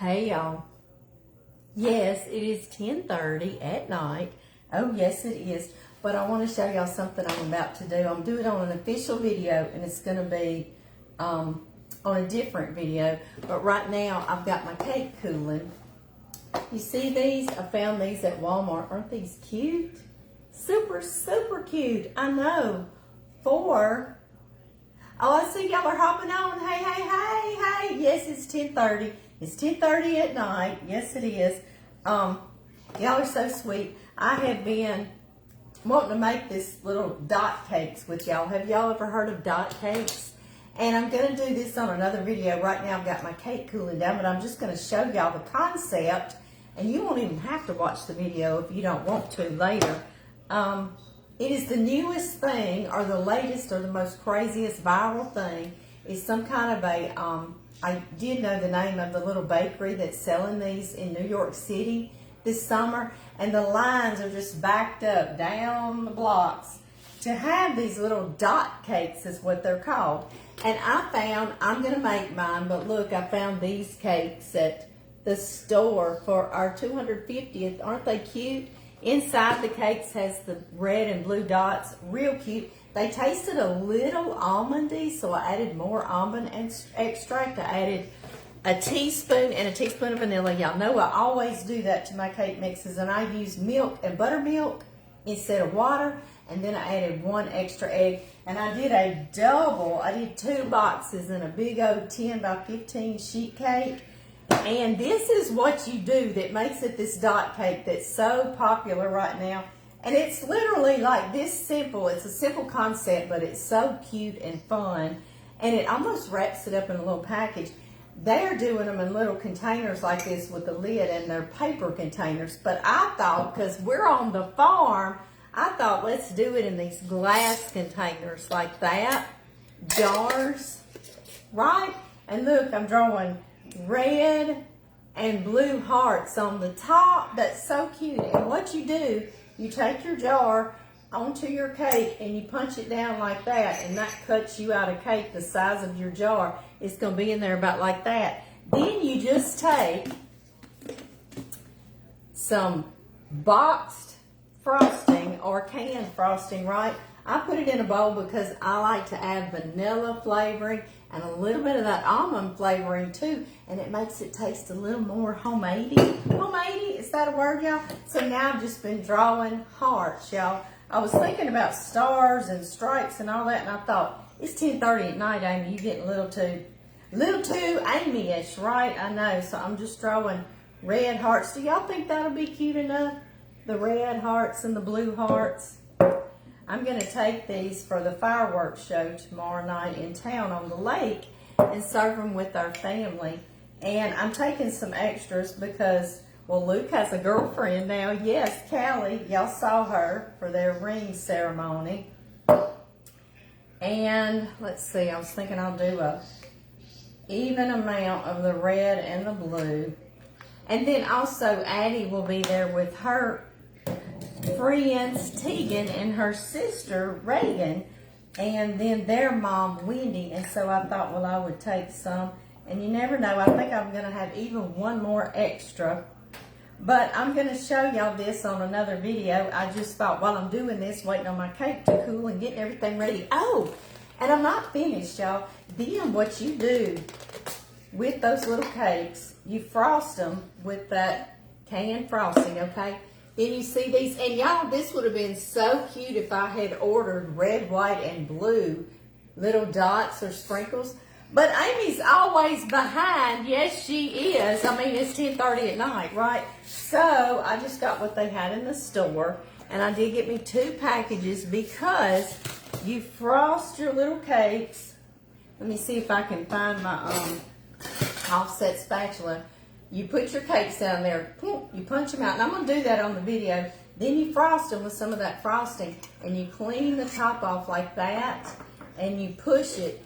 Hey y'all. Yes, it is 10:30 at night. Oh yes it is. But I want to show y'all something I'm about to do. I'm doing it on an official video and it's going to be on a different video. But right now I've got my cake cooling. You see these? I found these at Walmart. Aren't these cute? Super, super cute. I know. Oh, I see y'all are hopping on. Hey, hey, hey, hey. Yes, it's 10:30. It's 10:30 at night. Yes, it is. Y'all are so sweet. I have been wanting to make this little dot cakes with y'all. Have y'all ever heard of dot cakes? And I'm going to do this on another video. Right now I've got my cake cooling down, but I'm just going to show y'all the concept. And you won't even have to watch the video if you don't want to later. It is the newest thing, or the latest, or the most craziest viral thing. Is some kind of a, I did know the name of the little bakery that's selling these in New York City this summer. And the lines are just backed up down the blocks to have these little dot cakes is what they're called. And I found, I'm going to make mine, but look, I found these cakes at the store for our 250th. Aren't they cute? Inside the cakes has the red and blue dots. Real cute. They tasted a little almondy, so I added more almond extract. I added a teaspoon and a teaspoon of vanilla. Y'all know I always do that to my cake mixes, and I use milk and buttermilk instead of water, and then I added 1 extra egg, and I did a double. I did 2 boxes in a big old 10 by 15 sheet cake. And this is what you do that makes it this dot cake that's so popular right now. And it's literally like this simple. It's a simple concept, but it's so cute and fun. And it almost wraps it up in a little package. They're doing them in little containers like this with a lid, and they're paper containers. But I thought, because we're on the farm, I thought let's do it in these glass containers like that. Jars, right? And look, I'm drawing red and blue hearts on the top. That's so cute. And what you do, you take your jar onto your cake and you punch it down like that, and that cuts you out a cake the size of your jar. It's going to be in there about like that. Then you just take some boxed frosting or canned frosting, right? I put it in a bowl because I like to add vanilla flavoring and a little bit of that almond flavoring too, and it makes it taste a little more homemade. Homemade, is that a word, y'all? So now I've just been drawing hearts, y'all. I was thinking about stars and stripes and all that, and I thought, it's 10:30 at night, Amy. You getting a little too Amy-ish, right? I know. So I'm just drawing red hearts. Do y'all think that'll be cute enough? The red hearts and the blue hearts. I'm going to take these for the fireworks show tomorrow night in town on the lake and serve them with our family. And I'm taking some extras because, well, Luke has a girlfriend now. Yes, Callie. Y'all saw her for their ring ceremony. And let's see, I was thinking I'll do a even amount of the red and the blue. And then also Addie will be there with her friends Tegan and her sister Reagan, and then their mom Wendy. And so I thought, well, I would take some, and you never know, I think I'm going to have even one more extra, but I'm going to show y'all this on another video. I just thought while I'm doing this, waiting on my cake to cool and getting everything ready. Oh, and I'm not finished, y'all. Then what you do with those little cakes, you frost them with that canned frosting, okay? Then you see these, and y'all, this would have been so cute if I had ordered red, white, and blue little dots or sprinkles. But Amy's always behind. Yes, she is. I mean, it's 10:30 at night, right? So I just got what they had in the store, and I did get me 2 packages because you frost your little cakes. Let me see if I can find my offset spatula. You put your cakes down there, you punch them out, and I'm going to do that on the video. Then you frost them with some of that frosting, and you clean the top off like that, and you push it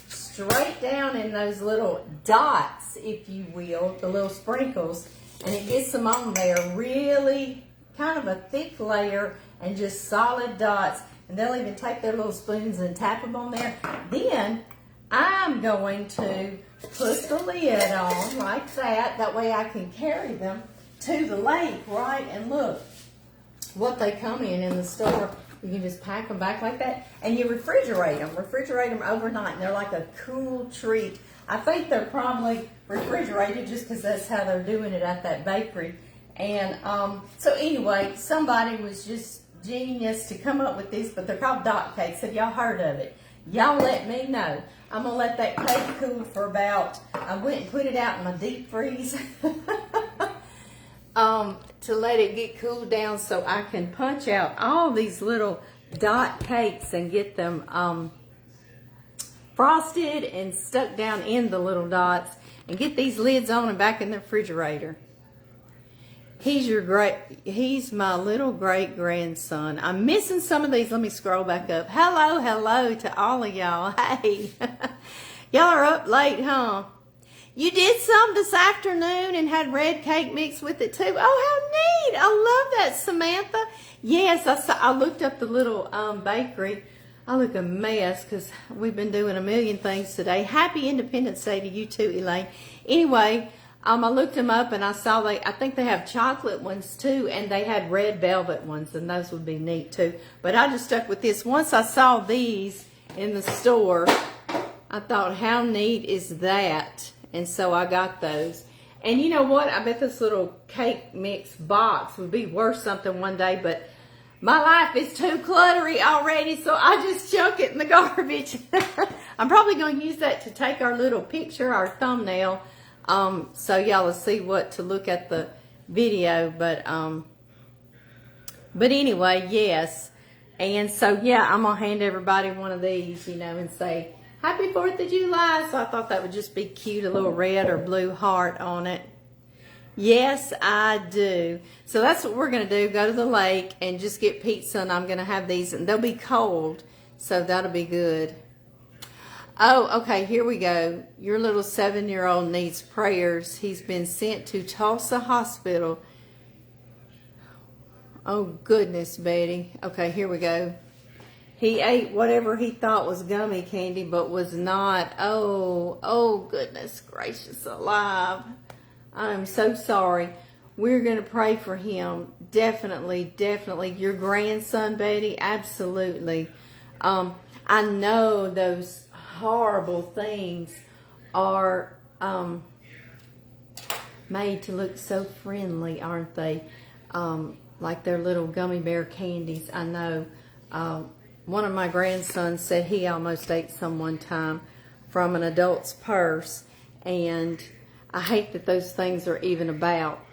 straight down in those little dots, if you will, the little sprinkles, and it gets them on there really kind of a thick layer and just solid dots. And they'll even take their little spoons and tap them on there. Then I'm going to put the lid on like that. That way I can carry them to the lake, right? And look what they come in the store. You can just pack them back like that, and you refrigerate them overnight, and they're like a cool treat. I think they're probably refrigerated just because that's how they're doing it at that bakery. And so anyway, somebody was just genius to come up with these, but they're called dot cakes. Have y'all heard of it? Y'all let me know. I'm gonna let that cake cool for about, I went and put it out in my deep freeze to let it get cooled down so I can punch out all these little dot cakes and get them frosted and stuck down in the little dots, and get these lids on and back in the refrigerator. He's my little great grandson. I'm missing some of these. Let me scroll back up. Hello to all of y'all. Hey, y'all are up late, huh? You did some this afternoon and had red cake mixed with it too. Oh, how neat. I love that, Samantha. Yes, I looked up the little bakery. I look a mess because we've been doing a million things today. Happy Independence Day to you too, Elaine. Anyway, I looked them up and I saw I think they have chocolate ones too, and they had red velvet ones, and those would be neat too. But I just stuck with this. Once I saw these in the store, I thought, how neat is that? And so I got those. And you know what? I bet this little cake mix box would be worth something one day, but my life is too cluttery already, so I just chuck it in the garbage. I'm probably going to use that to take our little picture, our thumbnail, so y'all will see what to look at the video. But anyway, yes. And so, yeah, I'm going to hand everybody one of these, and say, Happy 4th of July. So I thought that would just be cute, a little red or blue heart on it. Yes, I do. So that's what we're going to do. Go to the lake and just get pizza, and I'm going to have these, and they'll be cold, so that'll be good. Oh, okay, here we go. Your little 7-year-old needs prayers. He's been sent to Tulsa Hospital. Oh, goodness, Betty. Okay, here we go. He ate whatever he thought was gummy candy, but was not. Oh, goodness gracious alive. I'm so sorry. We're going to pray for him. Definitely. Your grandson, Betty, absolutely. I know those horrible things are made to look so friendly, aren't they? Like their little gummy bear candies. I know. One of my grandsons said he almost ate some one time from an adult's purse, and I hate that those things are even about,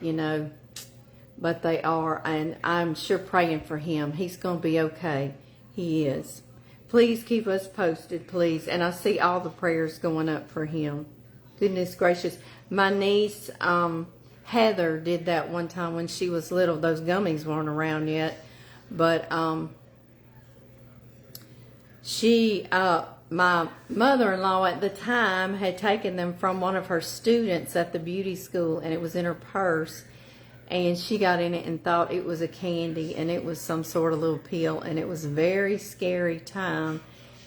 but they are, and I'm sure praying for him. He's going to be okay. He is. Please keep us posted, please. And I see all the prayers going up for him. Goodness gracious. My niece, Heather, did that one time when she was little. Those gummies weren't around yet, but my mother-in-law at the time had taken them from one of her students at the beauty school, and it was in her purse, and she got in it and thought it was a candy, and it was some sort of little pill, and it was a very scary time,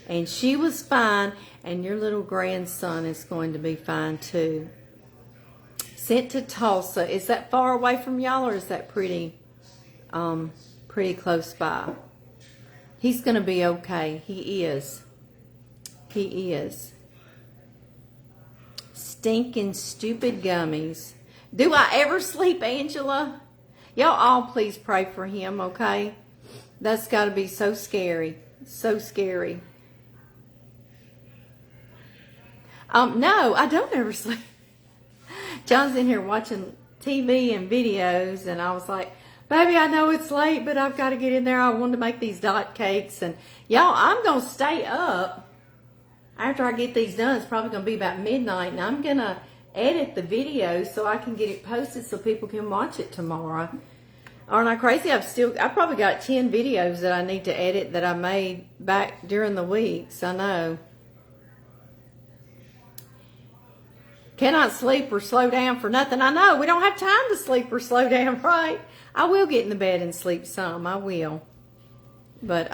and she was fine, and your little grandson is going to be fine too. Sent to Tulsa. Is that far away from y'all, or is that pretty close by? He's going to be okay. He is. He is. Stinking stupid gummies. Do I ever sleep, Angela? Y'all all please pray for him, okay? That's got to be so scary. So scary. No, I don't ever sleep. John's in here watching TV and videos, and I was like, baby, I know it's late, but I've got to get in there. I wanted to make these dot cakes. And y'all, I'm going to stay up after I get these done. It's probably going to be about midnight, and I'm going to edit the video so I can get it posted so people can watch it tomorrow. Aren't I crazy? I've probably got 10 videos that I need to edit that I made back during the weeks. I know. Cannot sleep or slow down for nothing. I know. We don't have time to sleep or slow down, right? I will get in the bed and sleep some. I will. But,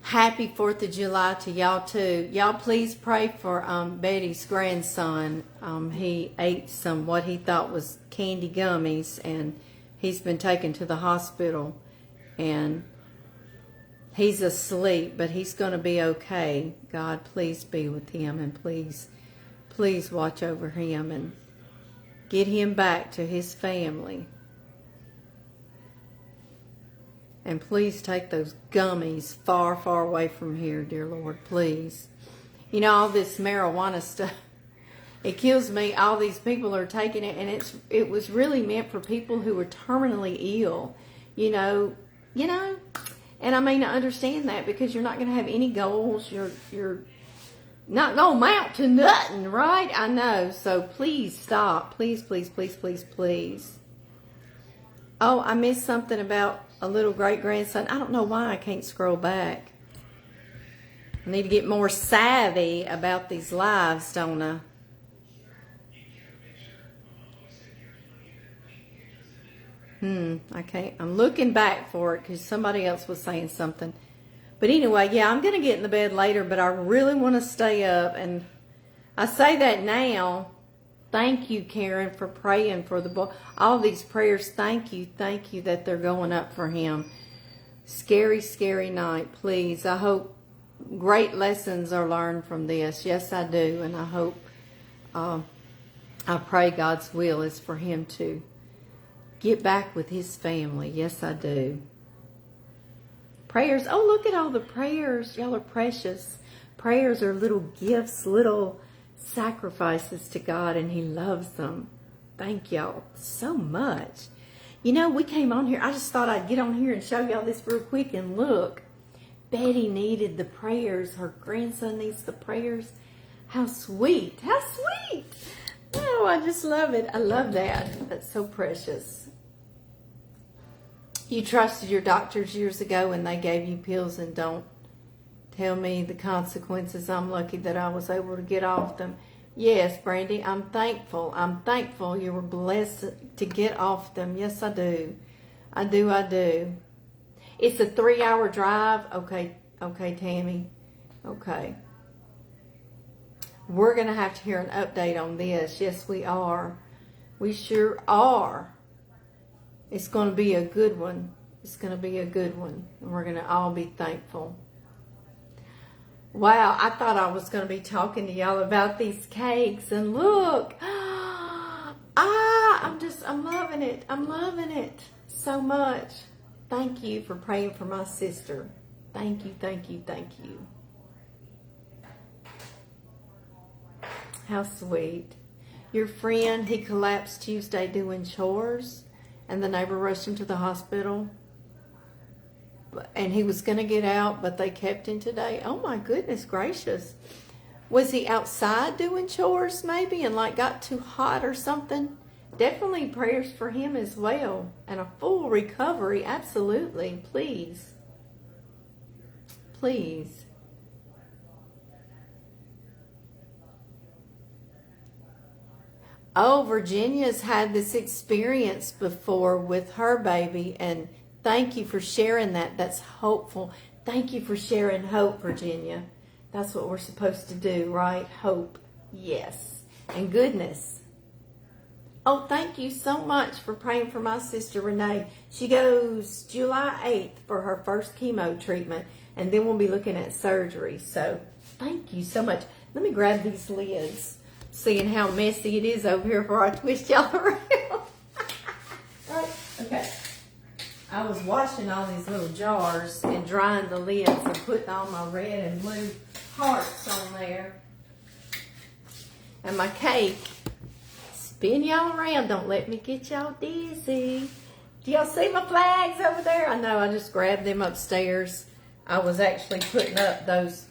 Happy 4th of July to y'all too. Y'all please pray for Betty's grandson. He ate some what he thought was candy gummies, and he's been taken to the hospital, and he's asleep, but he's going to be okay. God, please be with him, and please watch over him and get him back to his family. And please take those gummies far, far away from here, dear Lord, please. You know, all this marijuana stuff, it kills me. All these people are taking it, and it was really meant for people who were terminally ill, you know. And I mean, I understand that, because you're not going to have any goals. You're not going to amount to nothing, right? I know. So please stop. Please, please, please, please, please. Oh, I missed something about a little great-grandson. I don't know why I can't scroll back. I need to get more savvy about these lives, don't I? I can't. I'm looking back for it because somebody else was saying something. But anyway, yeah, I'm going to get in the bed later, but I really want to stay up. And I say that now. Thank you, Karen, for praying for the boy. All these prayers, thank you that they're going up for him. Scary, scary night, please. I hope great lessons are learned from this. Yes, I do. And I hope, I pray God's will is for him to get back with his family. Yes, I do. Prayers. Oh, look at all the prayers. Y'all are precious. Prayers are little gifts, little sacrifices to God, and he loves them. Thank y'all so much. You know, we came on here. I just thought I'd get on here and show y'all this real quick. And look, Betty needed the prayers. Her grandson needs the prayers. How sweet. How sweet. Oh, I just love it. I love that. That's so precious. You trusted your doctors years ago and they gave you pills, and don't tell me the consequences. I'm lucky that I was able to get off them. Yes, Brandy, I'm thankful. I'm thankful you were blessed to get off them. Yes, I do. I do. It's a 3-hour drive. Okay, Tammy. Okay. We're going to have to hear an update on this. Yes, we are. We sure are. It's going to be a good one. It's going to be a good one. And we're going to all be thankful. Wow, I thought I was going to be talking to y'all about these cakes. And look. I'm loving it. I'm loving it so much. Thank you for praying for my sister. Thank you. How sweet. Your friend, he collapsed Tuesday doing chores, and the neighbor rushed him to the hospital. And he was going to get out, but they kept him today. Oh my goodness gracious. Was he outside doing chores maybe and like got too hot or something? Definitely prayers for him as well. And a full recovery, absolutely. Please. Please. Oh, Virginia's had this experience before with her baby, and thank you for sharing that. That's hopeful. Thank you for sharing hope, Virginia. That's what we're supposed to do, right? Hope. Yes. And goodness. Oh, thank you so much for praying for my sister, Renee. She goes July 8th for her first chemo treatment, and then we'll be looking at surgery. So thank you so much. Let me grab these lids, seeing how messy it is over here before I twist y'all around. Right? Okay. I was washing all these little jars and drying the lids and putting all my red and blue hearts on there. And my cake. Spin y'all around. Don't let me get y'all dizzy. Do y'all see my flags over there? I know, I just grabbed them upstairs. I was actually putting up those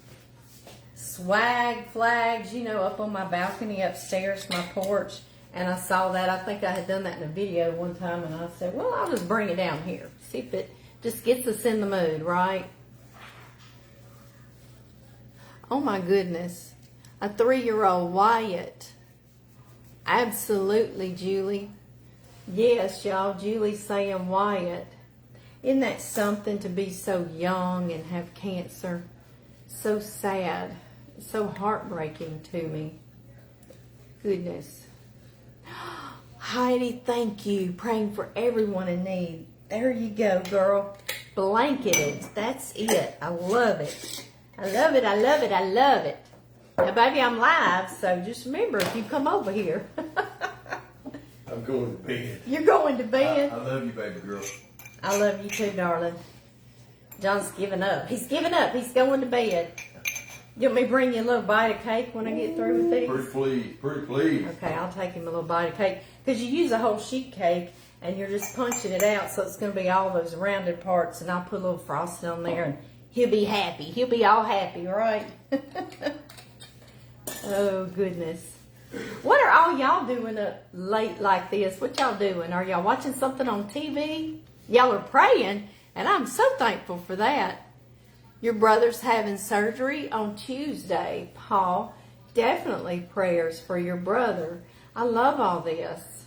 swag flags, you know, up on my balcony upstairs, my porch. And I saw that. I think I had done that in a video one time, and I said, well, I'll just bring it down here. See if it just gets us in the mood, right? Oh, my goodness. A 3-year-old Wyatt. Absolutely, Julie. Yes, y'all. Julie's saying Wyatt. Isn't that something to be so young and have cancer? So sad. So heartbreaking to me. Goodness. Heidi, thank you. Praying for everyone in need. There you go, girl. Blanketed. That's it. I love it. I love it. I love it. I love it. Now, baby, I'm live, so just remember, if you come over here. I'm going to bed. You're going to bed? I love you, baby girl. I love you too, darling. John's giving up. He's giving up. He's going to bed. You want me to bring you a little bite of cake when I get through with these? Pretty please. Pretty please. Okay, I'll take him a little bite of cake. Because you use a whole sheet cake, and you're just punching it out, so it's going to be all those rounded parts, and I'll put a little frosting on there, and he'll be happy. He'll be all happy, right? Oh, goodness. What are all y'all doing up late like this? What y'all doing? Are y'all watching something on TV? Y'all are praying, and I'm so thankful for that. Your brother's having surgery on Tuesday, Paul. Definitely prayers for your brother. I love all this.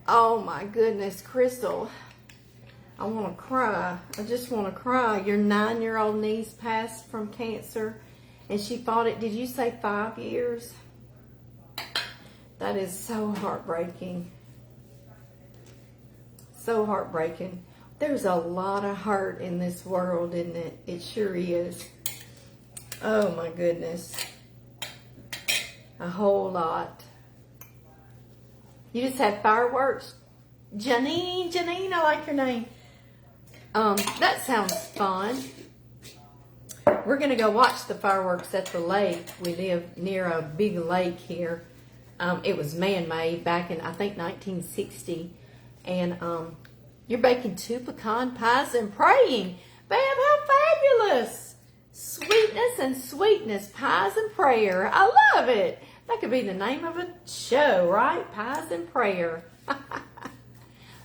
Oh my goodness, Crystal. I want to cry. I just want to cry. Your 9-year-old niece passed from cancer, and she fought it. Did you say 5 years? That is so heartbreaking. So heartbreaking. There's a lot of hurt in this world, isn't it? It sure is. Oh my goodness. A whole lot. You just had fireworks? Janine, I like your name. That sounds fun. We're going to go watch the fireworks at the lake. We live near a big lake here. It was man-made back in, I think, 1960. And you're baking 2 pecan pies and praying. Babe, how fabulous. Sweetness and sweetness, pies and prayer. I love it. That could be the name of a show, right? Pies and prayer.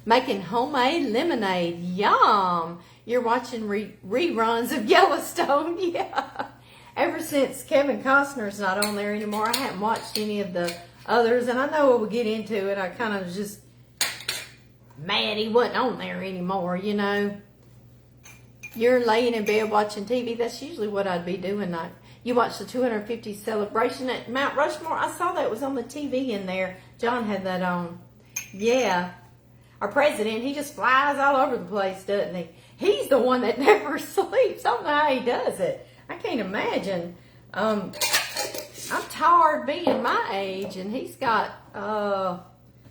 Making homemade lemonade. Yum. You're watching reruns of Yellowstone. Yeah. Ever since Kevin Costner's not on there anymore, I haven't watched any of the others. And I know we'll get into it. I kind of just mad he wasn't on there anymore, you know. You're laying in bed watching TV. That's usually what I'd be doing. You watched the 250th celebration at Mount Rushmore. I saw that was on the TV in there. John had that on. Yeah. Our president, he just flies all over the place, doesn't he? He's the one that never sleeps. I don't know how he does it. I can't imagine. I'm tired being my age, and he's got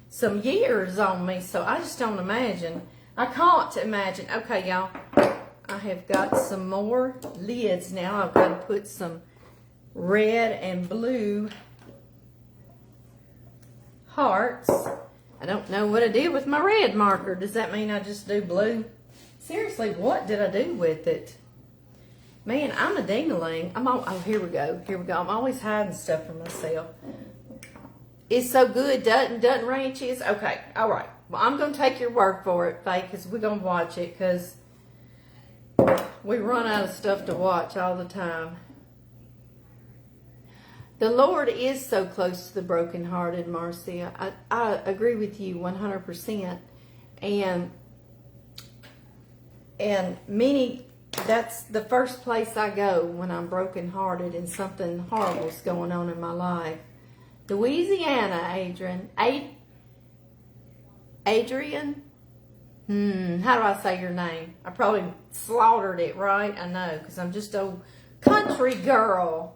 some years on me, so I just don't imagine. I can't imagine. Okay, y'all. I have got some more lids now. I've got to put some red and blue hearts. I don't know what I did with my red marker. Does that mean I just do blue? Seriously, what did I do with it? Man, I'm a ding-a-ling. Oh, here we go. Here we go. I'm always hiding stuff from myself. It's so good, Dutton Ranch is. Okay, all right. Well, I'm going to take your word for it, Faye, because we're going to watch it, because we run out of stuff to watch all the time. The Lord is so close to the brokenhearted, Marcia. I agree with you 100%. And many, that's the first place I go when I'm brokenhearted and something horrible's going on in my life. Louisiana, Adrian. Adrian? How do I say your name? I probably slaughtered it, right? I know, because I'm just a country girl.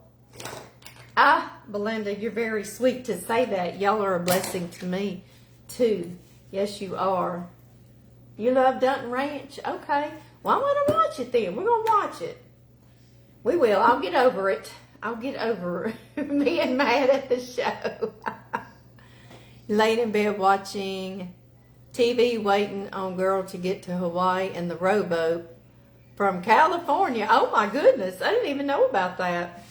Belinda, you're very sweet to say that. Y'all are a blessing to me, too. Yes, you are. You love Dutton Ranch? Okay. Well, I'm going to watch it then. We're going to watch it. We will. I'll get over it. I'll get over being mad at the show. Laid in bed watching TV, waiting on girl to get to Hawaii and the rowboat from California. Oh, my goodness. I didn't even know about that.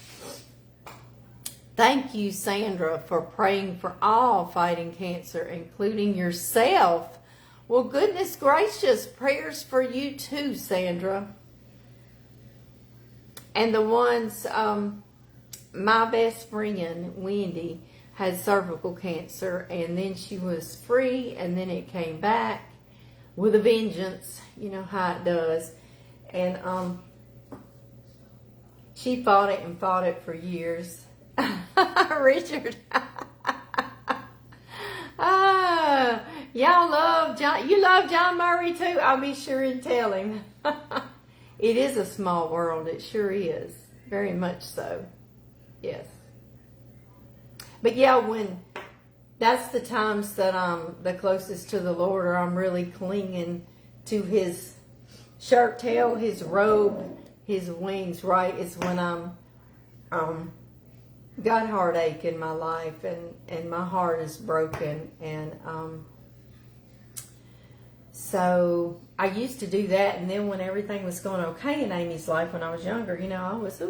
Thank you, Sandra, for praying for all fighting cancer, including yourself. Well, goodness gracious, prayers for you too, Sandra. And the ones, my best friend, Wendy. had cervical cancer, and then she was free, and then it came back with a vengeance. You know how it does. And she fought it and fought it for years. Richard. Y'all love John. You love John Murray too? I'll be sure and tell him. It is a small world. It sure is. Very much so. Yes. But yeah, when that's the times that I'm the closest to the Lord, or I'm really clinging to his shirt tail, his robe, his wings, right? It's when I'm got heartache in my life, and my heart is broken, and so I used to do that. And then when everything was going okay in Amy's life when I was younger, you know, I was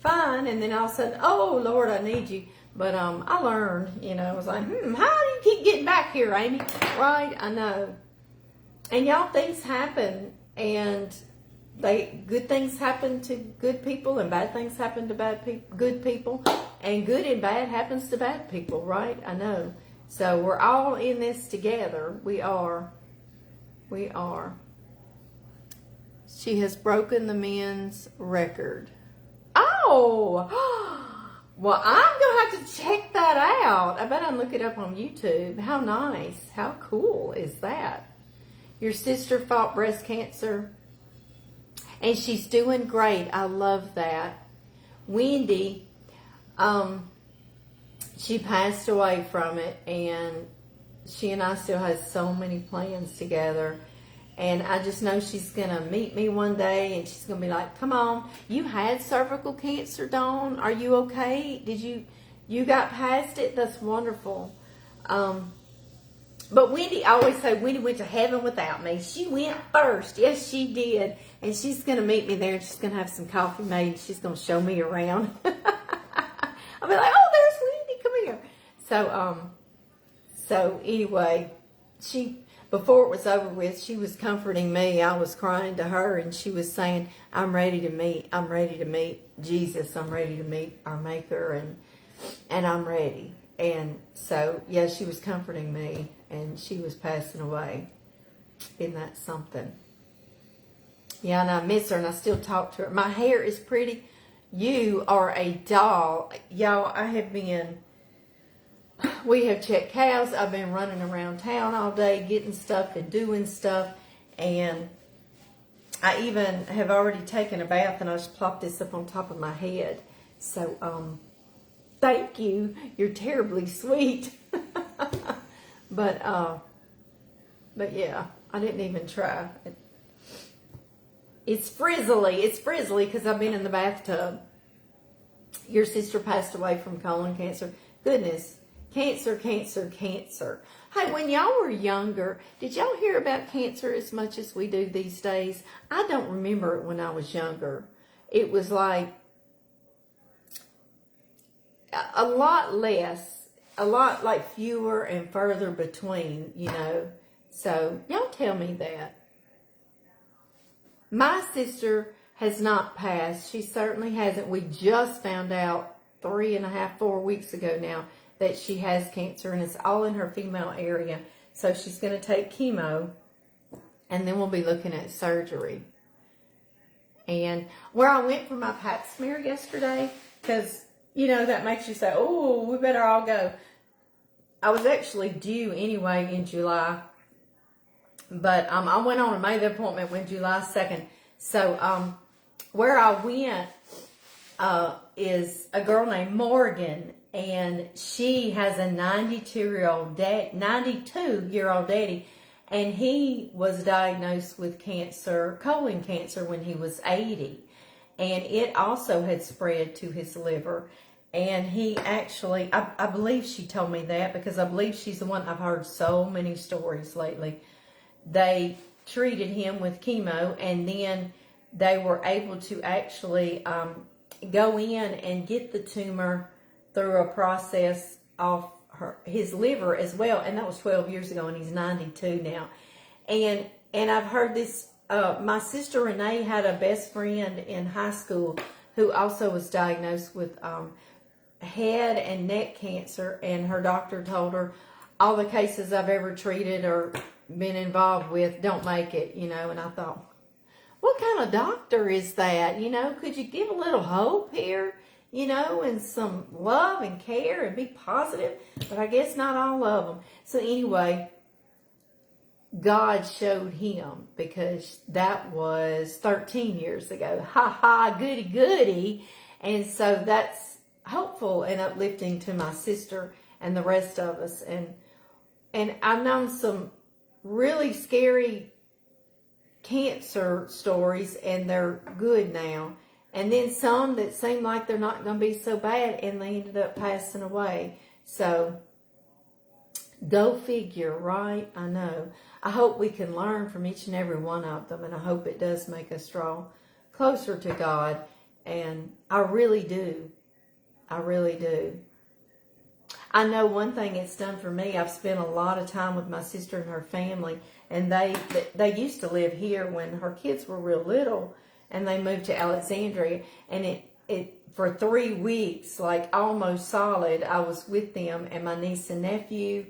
fine, and then all of a sudden, oh Lord, I need you. But I learned, you know, I was like, how do you keep getting back here, Amy? Right? I know. And y'all, things happen, and good things happen to good people, and bad things happen to good people, and good and bad happens to bad people, right? I know. So we're all in this together. We are. We are. She has broken the men's record. Oh! Well, I'm going to have to check that out. I bet I'll look it up on YouTube. How nice. How cool is that? Your sister fought breast cancer, and she's doing great. I love that. Wendy, she passed away from it, and she and I still have so many plans together. And I just know she's going to meet me one day, and she's going to be like, come on, you had cervical cancer, Dawn. Are you okay? Did you got past it? That's wonderful. But Wendy, I always say Wendy went to heaven without me. She went first. Yes, she did. And she's going to meet me there, and she's going to have some coffee made, and she's going to show me around. I'll be like, oh, there's Wendy. Come here. So anyway, before it was over with, she was comforting me. I was crying to her, and she was saying, I'm ready to meet Jesus. I'm ready to meet our Maker, and I'm ready. And so, yeah, she was comforting me, and she was passing away. Isn't that something? Yeah, and I miss her, and I still talk to her. My hair is pretty. You are a doll. Y'all, we have checked cows. I've been running around town all day getting stuff and doing stuff. And I even have already taken a bath, and I just plopped this up on top of my head. So, thank you. You're terribly sweet. But yeah, I didn't even try. It's frizzly. It's frizzly because I've been in the bathtub. Your sister passed away from colon cancer. Goodness. Cancer, cancer, cancer. Hey, when y'all were younger, did y'all hear about cancer as much as we do these days? I don't remember it when I was younger. It was like a lot less, a lot like fewer and further between, you know. So y'all tell me that. My sister has not passed. She certainly hasn't. We just found out 3.5, 4 weeks ago now that she has cancer, and it's all in her female area. So she's going to take chemo, and then we'll be looking at surgery. And where I went for my pap smear yesterday, because, you know, that makes you say, oh, we better all go. I was actually due anyway in July, but I went on and made the appointment when July 2nd. So where I went is a girl named Morgan, and she has a 92-year-old daddy, and he was diagnosed with cancer, colon cancer, when he was 80, and it also had spread to his liver. And he actually, I believe she told me that, because I believe she's the one, I've heard so many stories lately. They treated him with chemo, and then they were able to actually go in and get the tumor through a process off his liver as well. And that was 12 years ago, and he's 92 now. And I've heard this, my sister Renee had a best friend in high school who also was diagnosed with, head and neck cancer, and her doctor told her all the cases I've ever treated or been involved with don't make it, you know. And I thought, what kind of doctor is that? You know, could you give a little hope here, you know, and some love and care and be positive? But I guess not all of them. So anyway, God showed him, because that was 13 years ago. Ha ha, goody goody. And so that's hopeful and uplifting to my sister and the rest of us. And I've known some really scary cancer stories, and they're good now. And then some that seem like they're not going to be so bad, and they ended up passing away. So go figure, right? I know. I hope we can learn from each and every one of them, and I hope it does make us draw closer to God. And I really do. I really do. I know one thing it's done for me. I've spent a lot of time with my sister and her family, and they used to live here when her kids were real little, and they moved to Alexandria. And it for 3 weeks, like almost solid, I was with them and my niece and nephew,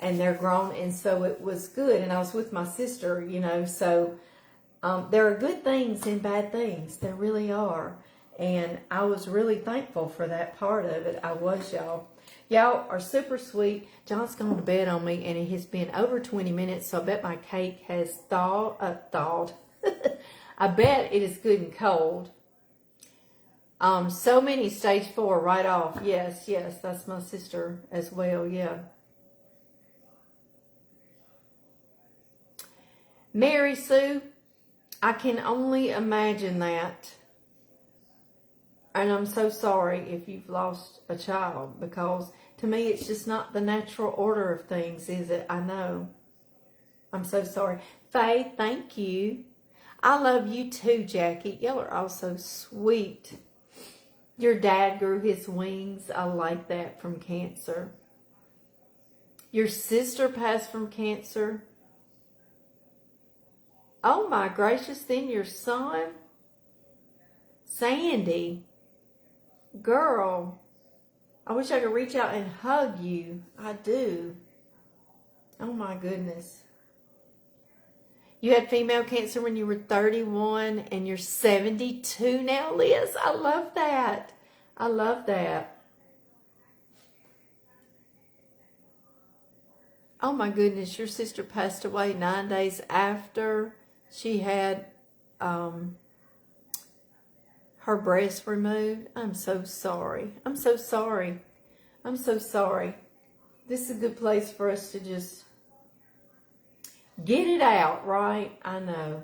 and they're grown, and so it was good. And I was with my sister, you know. So there are good things and bad things. There really are. And I was really thankful for that part of it. I was, y'all. Y'all are super sweet. John's gone to bed on me, and it has been over 20 minutes, so I bet my cake has thawed. I bet it is good and cold. So many stage 4 right off. Yes, that's my sister as well, yeah. Mary Sue, I can only imagine that. And I'm so sorry if you've lost a child, because to me it's just not the natural order of things, is it? I know. I'm so sorry. Faye, thank you. I love you too, Jackie. Y'all are all so sweet. Your dad grew his wings. I like that, from cancer. Your sister passed from cancer. Oh my gracious, then your son? Sandy. Girl, I wish I could reach out and hug you. I do. Oh my goodness. You had female cancer when you were 31, and you're 72 now, Liz. I love that. I love that. Oh my goodness, your sister passed away 9 days after she had her breast removed. I'm so sorry. I'm so sorry. I'm so sorry. This is a good place for us to just get it out, right? I know.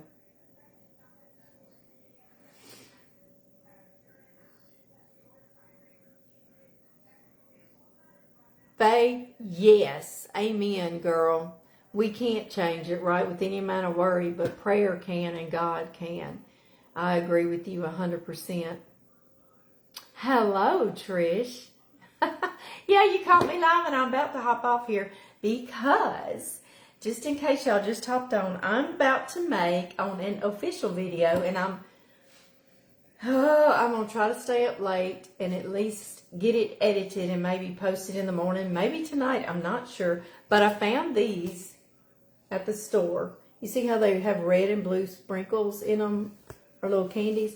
Faye, yes. Amen, girl. We can't change it, right, with any amount of worry, but prayer can and God can. I agree with you 100%. Hello, Trish. Yeah, you caught me live, and I'm about to hop off here because, just in case y'all just hopped on, I'm about to make on an official video, and I'm going to try to stay up late and at least get it edited and maybe post it in the morning, maybe tonight, I'm not sure. But I found these at the store. You see how they have red and blue sprinkles in them, or little candies?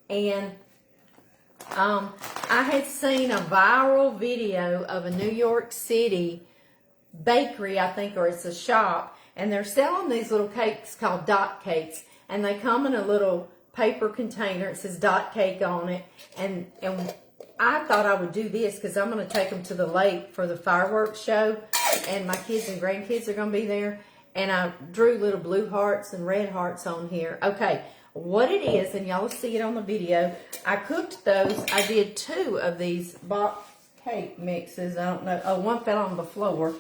And I had seen a viral video of a New York City bakery, I think, or it's a shop, and they're selling these little cakes called dot cakes, and they come in a little paper container. It says dot cake on it, and I thought I would do this because I'm going to take them to the lake for the fireworks show, and my kids and grandkids are going to be there, and I drew little blue hearts and red hearts on here. Okay, what it is, and y'all will see it on the video, I cooked those. I did 2 of these box cake mixes. I don't know. Oh, one fell on the floor.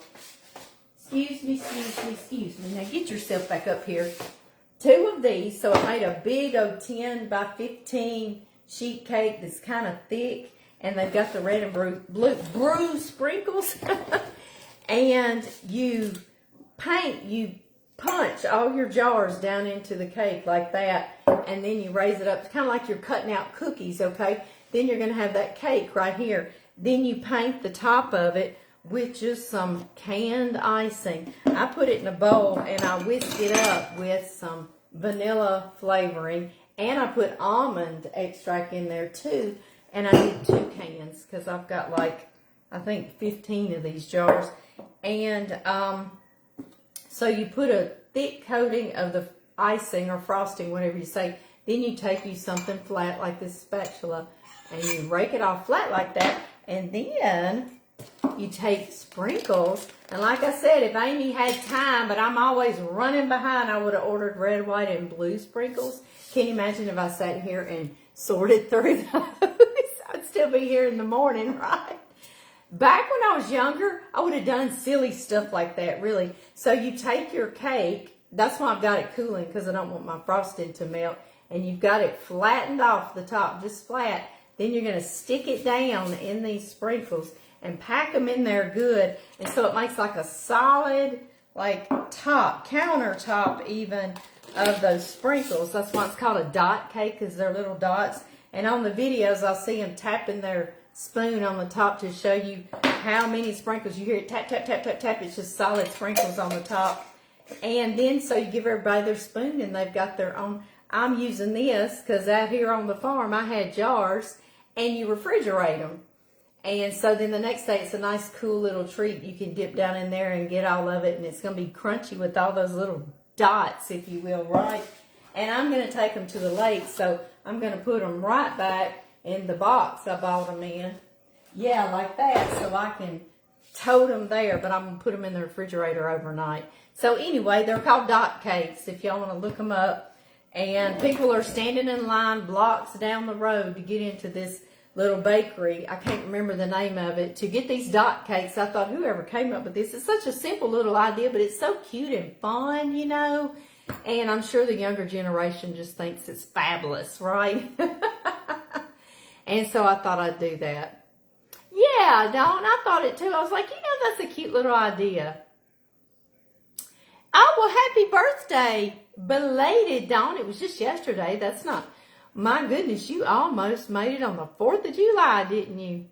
Excuse me. Now get yourself back up here. 2 of these. So I made a big 10 by 15 sheet cake that's kind of thick. And they've got the red and blue sprinkles. And you punch all your jars down into the cake like that, and then you raise it up. It's kind of like you're cutting out cookies, okay? Then you're going to have that cake right here. Then you paint the top of it with just some canned icing. I put it in a bowl and I whisk it up with some vanilla flavoring, and I put almond extract in there too. And I did 2 cans because I've got like, I think 15 of these jars. And so you put a thick coating of the icing or frosting, whatever you say. Then you take you something flat like this spatula and you rake it off flat like that. And then you take sprinkles. And like I said, if Amy had time, but I'm always running behind, I would have ordered red, white, and blue sprinkles. Can you imagine if I sat here and sorted through those? I'd still be here in the morning, right? Back when I was younger, I would have done silly stuff like that, really. So you take your cake. That's why I've got it cooling, because I don't want my frosting to melt. And you've got it flattened off the top, just flat. Then you're going to stick it down in these sprinkles and pack them in there good. And so it makes like a solid, like top, countertop even of those sprinkles. That's why it's called a dot cake, because they're little dots. And on the videos, I'll see them tapping their spoon on the top to show you how many sprinkles. You hear it tap, tap, tap, tap, tap. It's just solid sprinkles on the top. And then so you give everybody their spoon and they've got their own. I'm using this because out here on the farm I had jars and you refrigerate them. And so then the next day it's a nice cool little treat. You can dip down in there and get all of it, and it's going to be crunchy with all those little dots, if you will, right? And I'm going to take them to the lake, so I'm going to put them right back in the box I bought them in. Yeah, like that, so I can tote them there, but I'm going to put them in the refrigerator overnight. So anyway, they're called dot cakes if y'all want to look them up. And people are standing in line blocks down the road to get into this little bakery. I can't remember the name of it. To get these dot cakes, I thought, whoever came up with this, it's such a simple little idea, but it's so cute and fun, you know. And I'm sure the younger generation just thinks it's fabulous, right? And so I thought I'd do that. Yeah, Dawn, I thought it too. I was like, you know, that's a cute little idea. Oh, well, happy birthday. Belated, Dawn. It was just yesterday. That's not... My goodness, you almost made it on the 4th of July, didn't you?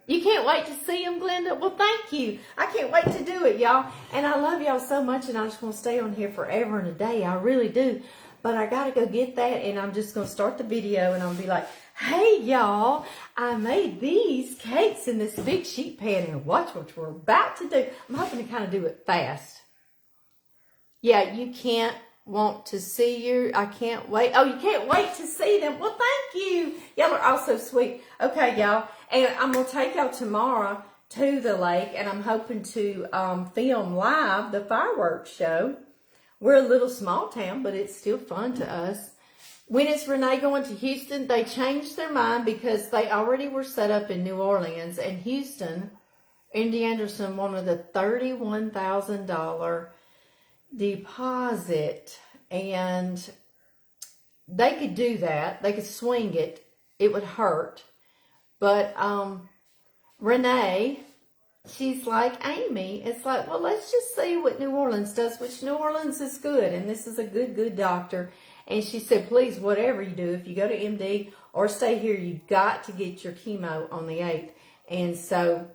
You can't wait to see them, Glenda? Well, thank you. I can't wait to do it, y'all. And I love y'all so much, and I just want to stay on here forever and a day. I really do. But I got to go get that, and I'm just going to start the video, and I'll be like, hey, y'all, I made these cakes in this big sheet pan, and watch what we're about to do. I'm hoping to kind of do it fast. Yeah, you can't want to see you. I can't wait. Oh, you can't wait to see them. Well, thank you. Y'all are all so sweet. Okay, y'all. And I'm going to take y'all tomorrow to the lake, and I'm hoping to film live the fireworks show. We're a little small town, but it's still fun to us. When is Renee going to Houston? They changed their mind because they already were set up in New Orleans, and Houston, Andy Anderson wanted a $31,000 deposit, and they could do that. They could swing it. It would hurt. But Renee, she's like, Amy, it's like, well, let's just see what New Orleans does, which New Orleans is good, and this is a good doctor. And she said, please, whatever you do, if you go to MD or stay here, you've got to get your chemo on the 8th. And so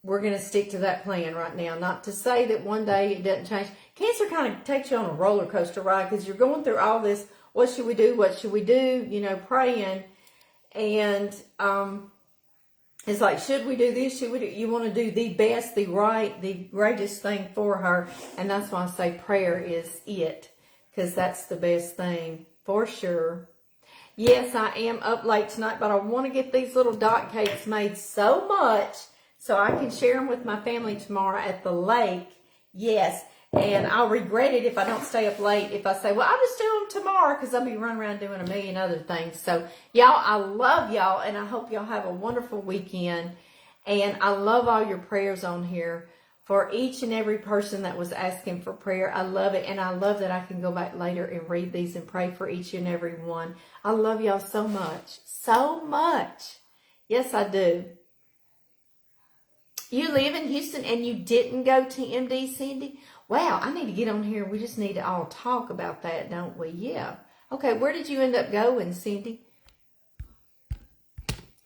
we're going to stick to that plan right now. Not to say that one day it doesn't change. Cancer kind of takes you on a roller coaster ride because you're going through all this, what should we do, what should we do, you know, praying. And it's like, should we do this, should we do, you want to do the best, the right, the greatest thing for her. And that's why I say prayer is it, because that's the best thing for sure. Yes, I am up late tonight, but I want to get these little dot cakes made so much so I can share them with my family tomorrow at the lake. Yes, and I'll regret it if I don't stay up late. If I say, well, I'll just do them tomorrow, because I'll be running around doing a million other things. So, y'all, I love y'all, and I hope y'all have a wonderful weekend. And I love all your prayers on here for each and every person that was asking for prayer. I love it, and I love that I can go back later and read these and pray for each and every one. I love y'all so much. So much. Yes, I do. You live in Houston and you didn't go to MD, Cindy? Wow, I need to get on here. We just need to all talk about that, don't we? Yeah. Okay, where did you end up going, Cindy?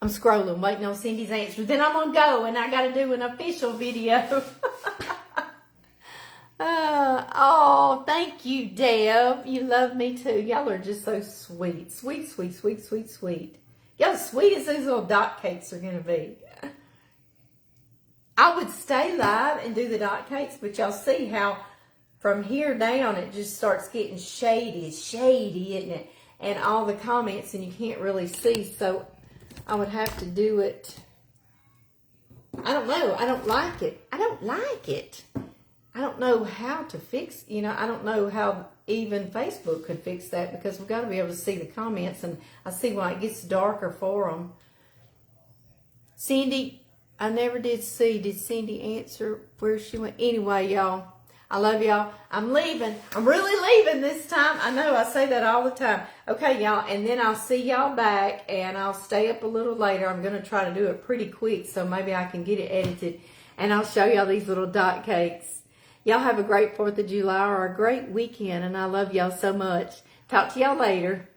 I'm scrolling, waiting on Cindy's answer. Then I'm gonna go and I gotta do an official video. Oh, thank you, Deb. You love me too. Y'all are just so sweet. Sweet, sweet, sweet, sweet, sweet. Y'all as sweet as these little dot cakes are gonna be. I would stay live and do the dot cakes, but y'all see how from here down it just starts getting shady. It's shady, isn't it? And all the comments, and you can't really see, so I would have to do it. I don't know. I don't like it. I don't like it. I don't know how to fix, I don't know how even Facebook could fix that, because we've got to be able to see the comments, and I see why it gets darker for them. Cindy, I never did see. Did Cindy answer where she went? Anyway, y'all, I love y'all. I'm leaving. I'm really leaving this time. I know I say that all the time. Okay, y'all, and then I'll see y'all back, and I'll stay up a little later. I'm going to try to do it pretty quick, so maybe I can get it edited, and I'll show y'all these little dot cakes. Y'all have a great 4th of July or a great weekend, and I love y'all so much. Talk to y'all later.